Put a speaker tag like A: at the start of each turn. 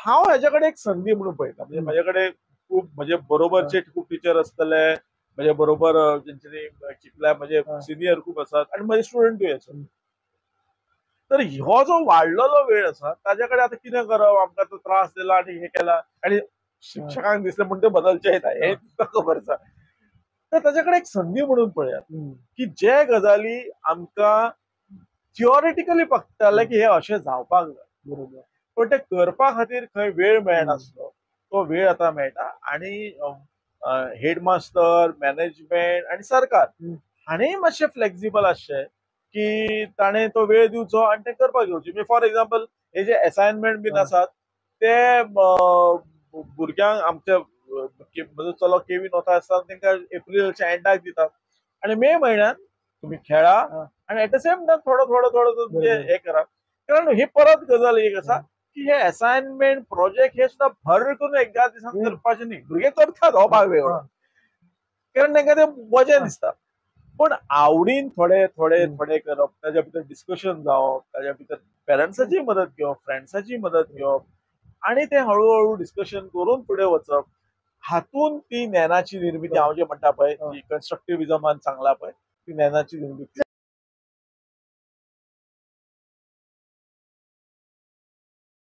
A: हांव हेच्याकडे एक संधी म्हणून पळयता. म्हणजे माझ्याकडे खूप म्हणजे बरोबरचे खूप टीचर असतले, म्हणजे बरोबर जेंच्यांनी शिकल्या म्हणजे सिनियर खूप असतात आणि माझे स्टुडंटूय असतात. तर हो जो वाढलेलो वेळ आसा ताच्याकडे आता कितें करप, आमकां तो त्रास दिला आणि हे केला आणि शिक्षकांक दिसले म्हणून ते बदलचेय ना हे तुका खबर आसा. तर ताच्याकडे एक संधी म्हणून पळयात, की जे गजाली आमकां थिओरिटिकली पडटाले की हे अशें जावपाक जाय. बरोबर. पण ते करपा खातीर खंय वेळ मेळनासलो. तो वेळ आतां मेळटा आणि हेडमास्टर, मॅनेजमेंट आणि सरकार हाणेंय मातशें फ्लेक्सिबल आसचें, की ताणें तो वेळ दिवचो आणि ते करपाक येवचें. म्हणजे फॉर एक्झाम्पल हे जे असाइनमेंट बीन आसात ते भुरग्यांक आमच्या म्हजो चलो केवी नॉर्थांत आसता तांकां एप्रिलाच्या एंडाक दितात आणि मे म्हयन्यात तुम्ही खेळा आणि एट द सेम टायम थोडो थोडो थोडो म्हणजे हे करा. कारण ही परत गजाल एक आसा की हे असाइनमेंट प्रोजेक्ट हे सुद्धा भर करून एका दिसांत करपाचें न्ही. भुरगे करतात हो भाग वेगळो. कारण तांकां ते मजा दिसता. पण आवडीन थोडे थोडे थोडे करप, ताच्या भितर डिस्कशन जावप, ताच्या भितर पेरंट्साची मदत घेवप, फ्रेंड्साची मदत घेवप आणि ते हळूहळू डिस्कशन करून फुडें वचप. हातून ती ज्ञानाची निर्मिती हांव जे म्हणटा पळय, ती कन्स्ट्रक्टिव्हिजमान सांगला पळय, ती ज्ञानाची निर्मिती